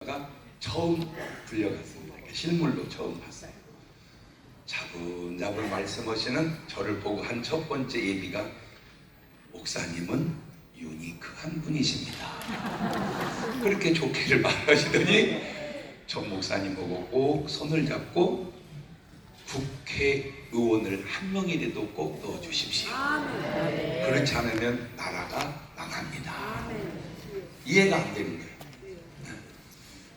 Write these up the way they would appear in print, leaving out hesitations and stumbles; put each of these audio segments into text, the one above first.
목사가 처음 불려갔습니다. 실물로 처음 봤어요. 차분차분 말씀하시는 저를 보고 한 첫 번째 얘기가 목사님은 유니크한 분이십니다. 그렇게 좋게를 말하시더니 전 목사님 보고 꼭 손을 잡고 국회의원을 한 명이라도 꼭 넣어주십시오. 그렇지 않으면 나라가 망합니다. 이해가 안 되는 거예요.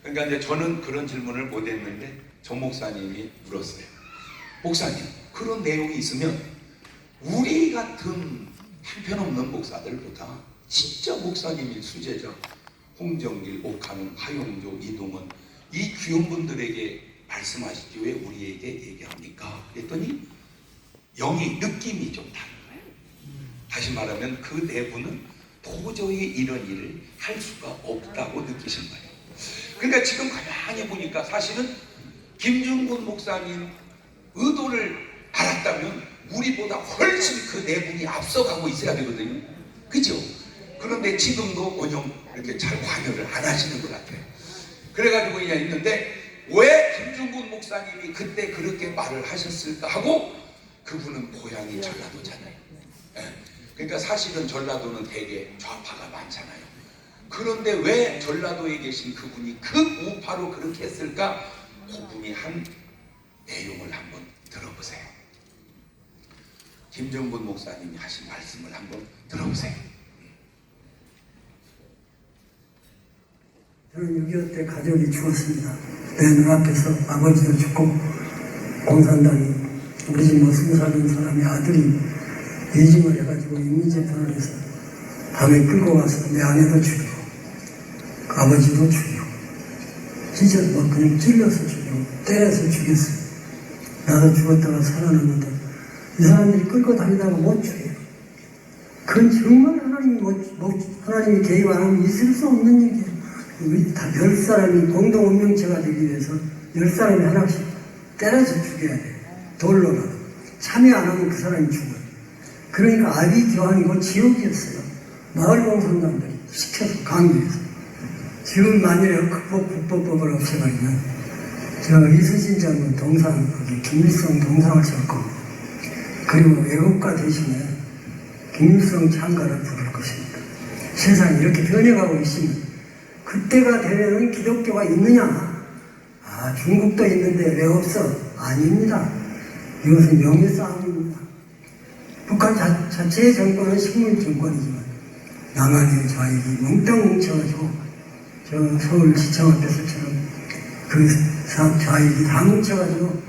그러니까 이제 저는 그런 질문을 못 했는데 전 목사님이 물었어요. 목사님, 그런 내용이 있으면 우리 같은 형편없는 목사들보다 진짜 목사님인 수제자 홍정길, 옥하는, 하용조, 이동원 이 귀한 분들에게 말씀하시지 왜 우리에게 얘기합니까? 그랬더니 영이 느낌이 좀 다른 거예요. 다시 말하면 그 네 분은 도저히 이런 일을 할 수가 없다고 느끼신 거예요. 그러니까 지금 가만히 보니까 사실은 김중근 목사님 의도를 알았다면 우리보다 훨씬 그 네 분이 앞서가고 있어야 되거든요. 그죠? 그런데 지금도 원형 이렇게 잘 관여를 안 하시는 것 같아요. 그래가지고 그냥 있는데 왜 김중근 목사님이 그때 그렇게 말을 하셨을까 하고 그분은 고향이 전라도잖아요. 그러니까 사실은 전라도는 되게 좌파가 많잖아요. 그런데 왜 전라도에 계신 그분이 그 우파로 그렇게 했을까? 그분이 한 내용을 한번 들어보세요. 김정근 목사님이 하신 말씀을 한번 들어보세요. 저는 6.25 때 가족이 죽었습니다. 내 눈앞에서 아버지도 죽고 공산당이 우리 집 모습 사는 사람의 아들이 예징을 해가지고 인민재판을 해서 밤에 끌고 가서 내 아내도 죽이고 아버지도 죽이고 진짜 뭐 그냥 찔러서 죽이고 때려서 죽였어요. 나도 죽었다가 살아났는데 이 사람들이 끌고 다니다가 못 죽여요. 그건 정말 하나님이 개입 안 하면 있을 수 없는 얘기예요. 우리 다 10사람이 공동 운명체가 되기 위해서 10사람이 하나씩 때려서 죽여야 돼요. 돌로는 참여 안 하면 그 사람이 죽어요. 그러니까 아비 교환이고 지옥이었어요. 마을 공산당들이 시켜서 강요해서. 지금 만일에 국보법을 없애버리면 저 이순신 장군 동상 거기 김일성 동상을 잡고 그리고 외국가 대신에 김일성 창가를 부를 것입니다. 세상이 이렇게 변해가고 있으면 그때가 되면은 기독교가 있느냐? 아, 중국도 있는데 왜 없어? 아닙니다. 이것은 명예싸움입니다. 북한 자체의 정권은 식민 정권이지만 남한의 좌익이 몽땅 뭉쳐가지고 저 서울시청 앞에서처럼 그 좌익이 다 뭉쳐가지고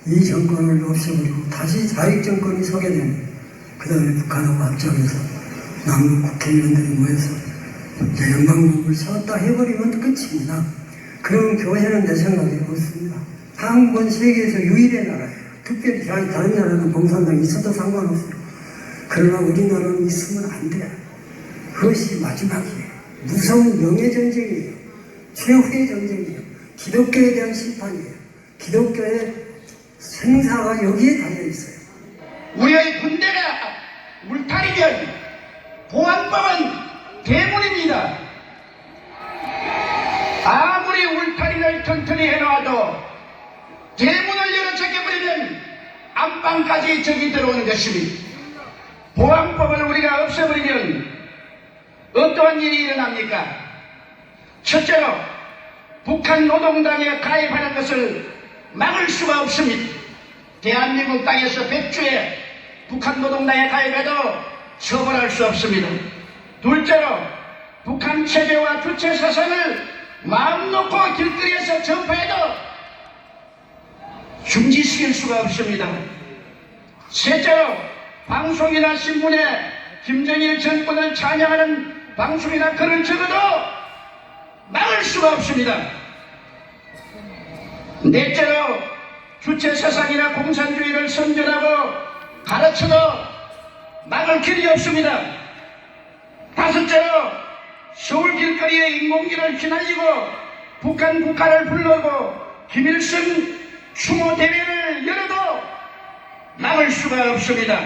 이 정권을 없애버리고 다시 좌익 정권이 서게 되면 그 다음에 북한하고 합작해서 남북 국회의원들이 모여서 영광국을 세웠다 해버리면 끝입니다. 그럼 교회는 내 생각에 없습니다. 한국은 세계에서 유일의 나라예요. 특별히 다른 나라는 공산당이 있어도 상관없어요. 그러나 우리나라는 있으면 안 돼요. 그것이 마지막이에요. 무서운 명예전쟁이에요. 최후의 전쟁이에요. 기독교에 대한 심판이에요. 기독교의 생사가 여기에 달려있어요. 우리의 군대가 울타리면 보안법은 대문입니다. 아무리 울타리를 튼튼히 해놓아도 대문을 열어젖혀버리면 안방까지 적이 들어오는 것입니다. 보안법을 우리가 없애버리면 어떠한 일이 일어납니까? 첫째로 북한 노동당에 가입하는 것을 막을 수가 없습니다. 대한민국 땅에서 100주에 북한 노동당에 가입해도 처벌할 수 없습니다. 둘째로 북한 체제와 주체 사상을 마음 놓고 길거리에서 전파해도 중지시킬 수가 없습니다. 셋째로 방송이나 신문에 김정일 정권을 찬양하는 방송이나 글을 적어도 막을 수가 없습니다. 넷째로 주체 사상이나 공산주의를 선전하고 가르쳐도 막을 길이 없습니다. 다섯째로 서울 길거리에 인공기를 휘날리고 북한 국가를 불러고 김일성 추모 대회를 열어도 막을 수가 없습니다.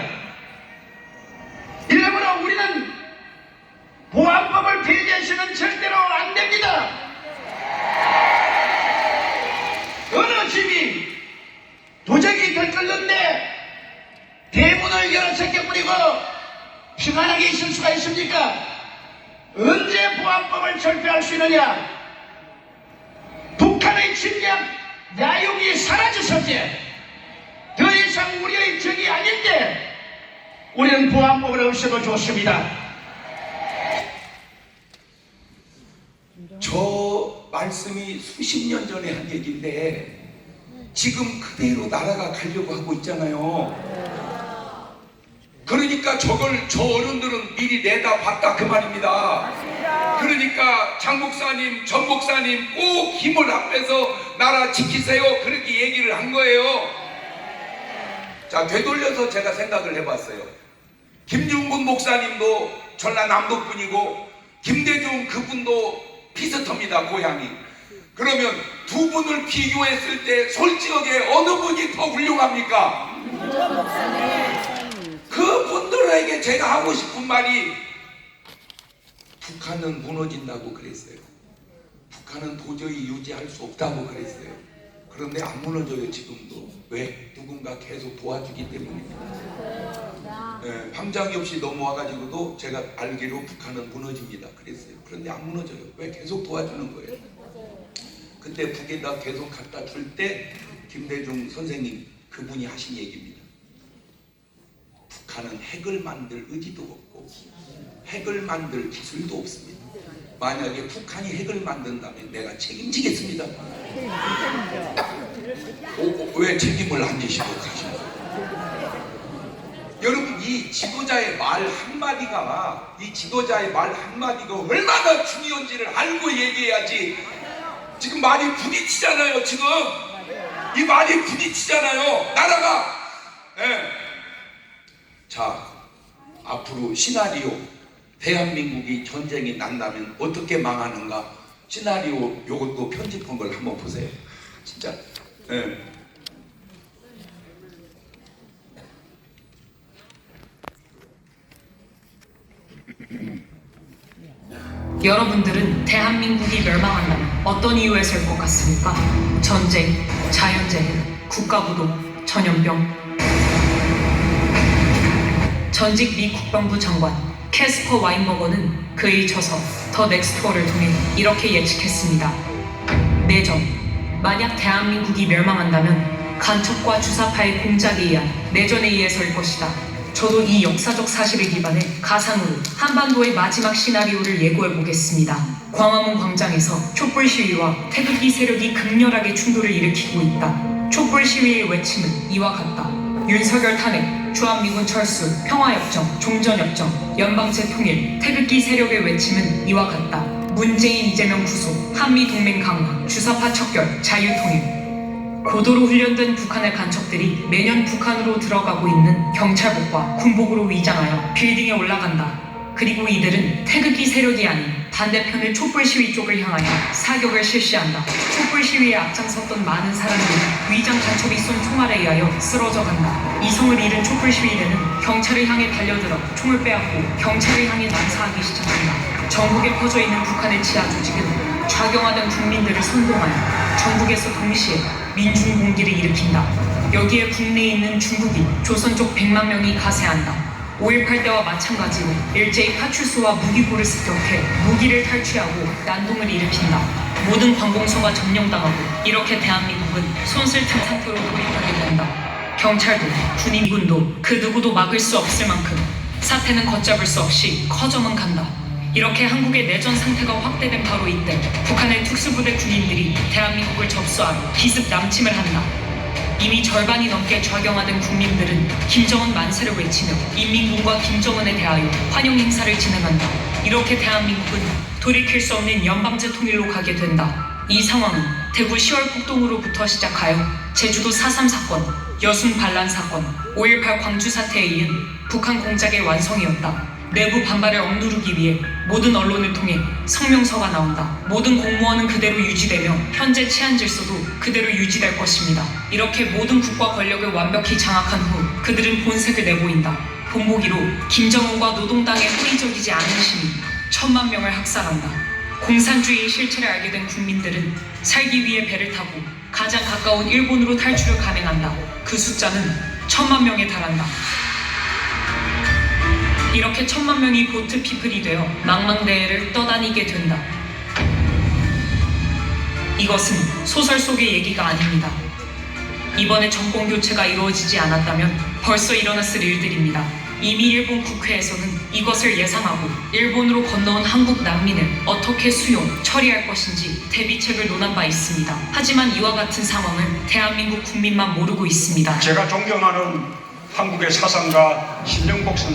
이러므로 우리는 보안법을 폐지해서는 절대로 안 됩니다. 평안하게 있을 수가 있습니까? 언제 보안법을 철폐할 수 있느냐? 북한의 침략 야욕이 사라졌을 때, 더 이상 우리의 적이 아닌데 우리는 보안법을 없애도 좋습니다. 저 말씀이 수십 년 전에 한 얘기인데 지금 그대로 나라가 가려고 하고 있잖아요. 그러니까 저걸 저 어른들은 미리 내다봤다 그 말입니다. 그러니까 장 목사님, 전 목사님 꼭 힘을 합해서 나라 지키세요, 그렇게 얘기를 한 거예요. 자, 되돌려서 제가 생각을 해봤어요. 김윤근 목사님도 전라남도 분이고 김대중 그분도 비슷합니다, 고향이. 그러면 두 분을 비교했을 때 솔직하게 어느 분이 더 훌륭합니까? 그 분들에게 제가 하고 싶은 말이, 북한은 무너진다고 그랬어요. 북한은 도저히 유지할 수 없다고 그랬어요. 그런데 안 무너져요, 지금도. 왜? 누군가 계속 도와주기 때문입니다. 함장이 없이 넘어와가지고도 제가 알기로 북한은 무너집니다 그랬어요. 그런데 안 무너져요. 왜? 계속 도와주는 거예요. 그때 북에다 계속 갖다 줄 때 김대중 선생님 그분이 하신 얘기입니다. 북한은 핵을 만들 의지도 없고 핵을 만들 기술도 없습니다. 만약에 북한이 핵을 만든다면 내가 책임지겠습니다. 왜 책임을 안 지시고 가시는 거예요? 여러분, 이 지도자의 말 한마디가 얼마나 중요한지를 알고 얘기해야지. 지금 많이 부딪히잖아요. 지금 이 말이 부딪히잖아요, 나라가. 자, 앞으로 시나리오, 대한민국이 전쟁이 난다면 어떻게 망하는가, 시나리오 요것도 편집한 걸 한번 보세요. 진짜. 여러분들은 대한민국이 멸망한다면 어떤 이유에서일 것 같습니까? 전쟁, 자연재해, 국가부동, 전염병. 전직 미 국방부 장관 캐스퍼 와인버거는 그의 저서 더 넥스트워를 통해 이렇게 예측했습니다. 내전, 만약 대한민국이 멸망한다면 간첩과 주사파의 공작에 의한 내전에 의해서일 것이다. 저도 이 역사적 사실을 기반해 가상으로 한반도의 마지막 시나리오를 예고해 보겠습니다. 광화문 광장에서 촛불 시위와 태극기 세력이 극렬하게 충돌을 일으키고 있다. 촛불 시위의 외침은 이와 같다. 윤석열 탄핵, 주한미군 철수, 평화협정, 종전협정, 연방제 통일, 태극기 세력의 외침은 이와 같다. 문재인, 이재명 구속, 한미동맹 강화, 주사파 척결, 자유통일. 고도로 훈련된 북한의 간첩들이 매년 북한으로 들어가고 있는 경찰복과 군복으로 위장하여 빌딩에 올라간다. 그리고 이들은 태극기 세력이 아닌 반대편의 촛불 시위 쪽을 향하여 사격을 실시한다. 촛불 시위에 앞장섰던 많은 사람들이 위장 간첩이 쏜 총알에 의하여 쓰러져 간다. 이성을 잃은 촛불 시위대는 경찰을 향해 달려들어 총을 빼앗고 경찰을 향해 난사하기 시작한다. 전국에 퍼져있는 북한의 지하 조직은 좌경화된 국민들을 선동하여 전국에서 동시에 민중공기를 일으킨다. 여기에 국내에 있는 중국인, 조선족 100만 명이 가세한다. 5.18 때와 마찬가지로 일제히 파출소와 무기고를 습격해 무기를 탈취하고 난동을 일으킨다. 모든 관공서가 점령당하고 이렇게 대한민국은 손쓸탄 상태로 돌입하게 된다. 경찰도, 군인군도 그 누구도 막을 수 없을 만큼 사태는 걷잡을 수 없이 커져만 간다. 이렇게 한국의 내전 상태가 확대된 바로 이때 북한의 특수부대 군인들이 대한민국을 접수하러 기습 남침을 한다. 이미 절반이 넘게 좌경화된 국민들은 김정은 만세를 외치며 인민군과 김정은에 대하여 환영 행사를 진행한다. 이렇게 대한민국은 돌이킬 수 없는 연방제 통일로 가게 된다. 이 상황은 대구 10월 폭동으로부터 시작하여 제주도 4.3 사건, 여순 반란 사건, 5.18 광주 사태에 이은 북한 공작의 완성이었다. 내부 반발을 억누르기 위해 모든 언론을 통해 성명서가 나온다. 모든 공무원은 그대로 유지되며 현재 치안 질서도 그대로 유지될 것입니다. 이렇게 모든 국가 권력을 완벽히 장악한 후 그들은 본색을 내보인다. 본보기로 김정은과 노동당의 호의적이지 않은 시민 1000만 명을 학살한다. 공산주의의 실체를 알게 된 국민들은 살기 위해 배를 타고 가장 가까운 일본으로 탈출을 감행한다. 그 숫자는 1000만 명에 달한다. 이렇게 1000만 명이 보트 피플이 되어 망망대해를 떠다니게 된다. 이것은 소설 속의 얘기가 아닙니다. 이번에 정권 교체가 이루어지지 않았다면 벌써 일어났을 일들입니다. 이미 일본 국회에서는 이것을 예상하고 일본으로 건너온 한국 난민을 어떻게 수용, 처리할 것인지 대비책을 논한 바 있습니다. 하지만 이와 같은 상황을 대한민국 국민만 모르고 있습니다. 제가 존경하는 한국의 사상가 신정복 선생